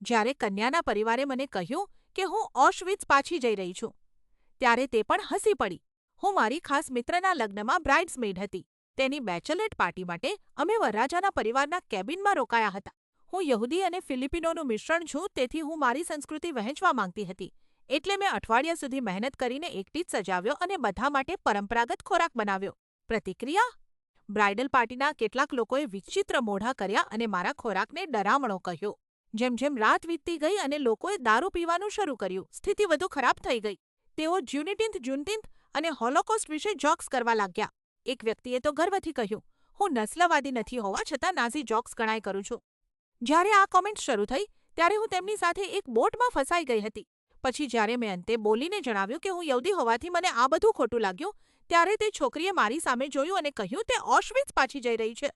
જ્યારે કન્યાના પરિવારે મને કહ્યું કે હું ઓશવિટ્ઝ પાછી જઈ રહી છું, ત્યારે તે પણ હસી પડી. હું મારી ખાસ મિત્રના લગ્નમાં બ્રાઇડ્સમેઇડ હતી. તેની બેચલરેટ પાર્ટી માટે અમે વરરાજાના પરિવારના કેબિનમાં રોકાયા હતા. હું યહૂદી અને ફિલિપિનોનું મિશ્રણ છું, તેથી હું મારી સંસ્કૃતિ વહેંચવા માંગતી હતી. એટલે મેં અઠવાડિયા સુધી મહેનત કરીને એક ડીશ સજાવ્યો અને બધા માટે પરંપરાગત ખોરાક બનાવ્યો. પ્રતિક્રિયા? બ્રાઇડલ પાર્ટીના કેટલાક લોકોએ વિચિત્ર મોઢાં કર્યા અને મારા ખોરાકને ડરામણો કહ્યો. જેમ જેમ રાત વીતતી ગઈ અને લોકોએ દારૂ પીવાનું શરૂ કર્યું, સ્થિતિ વધુ ખરાબ થઈ ગઈ. તેઓ જૂનીટિન્થ અને હોલોકોસ્ટ વિશે જોક્સ કરવા લાગ્યા. એક વ્યક્તિએ તો ગર્વથી કહ્યું, હું નસ્લવાદી નથી હોવા છતાં નાઝી જોક્સ ગણાય કરું છું. જ્યારે આ કોમેન્ટ શરૂ થઈ, ત્યારે હું તેમની સાથે એક બોટમાં ફસાઈ ગઈ હતી. પછી જ્યારે મેં અંતે બોલીને જણાવ્યું કે હું યહૂદી હોવાથી મને આ બધું ખોટું લાગ્યું, ત્યારે તે છોકરીએ મારી સામે જોયું અને કહ્યું તે ઓશવિટ્ઝ પાછી જઈ રહી છે.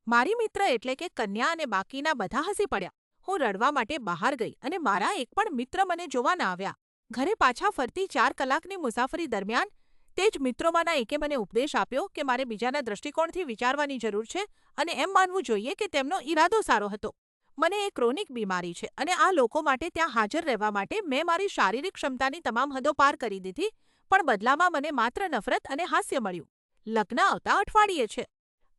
મારી મિત્ર એટલે કે કન્યા અને બાકીના બધા હસી પડ્યા. હું રડવા માટે બહાર ગઈ અને મારા એક પણ મિત્ર મને જોવા ન આવ્યા. ઘરે પાછા ફરતી 4 કલાકની મુસાફરી દરમિયાન તે જ મિત્રોમાંના એકે મને ઉપદેશ આપ્યો કે મારે બીજાના દૃષ્ટિકોણથી વિચારવાની જરૂર છે અને એમ માનવું જોઈએ કે તેમનો ઈરાદો સારો હતો. મને એક ક્રોનિક બીમારી છે અને આ લોકો માટે ત્યાં હાજર રહેવા માટે મેં મારી શારીરિક ક્ષમતાની તમામ હદો પાર કરી દીધી, પણ બદલામાં મને માત્ર નફરત અને હાસ્ય મળ્યું. લગ્ન આવતા અઠવાડિયે છે.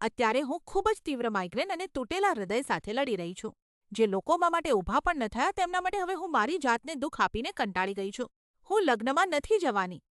અત્યારે હું ખૂબ જ તીવ્ર માઇગ્રેન અને તૂટેલા હૃદય સાથે લડી રહી છું. જે લોકો મા માટે ઊભા પણ ન થયા તેમના માટે હવે હું મારી જાતને દુઃખ આપીને કંટાળી ગઈ છું. હું લગ્નમાં નથી જવાની.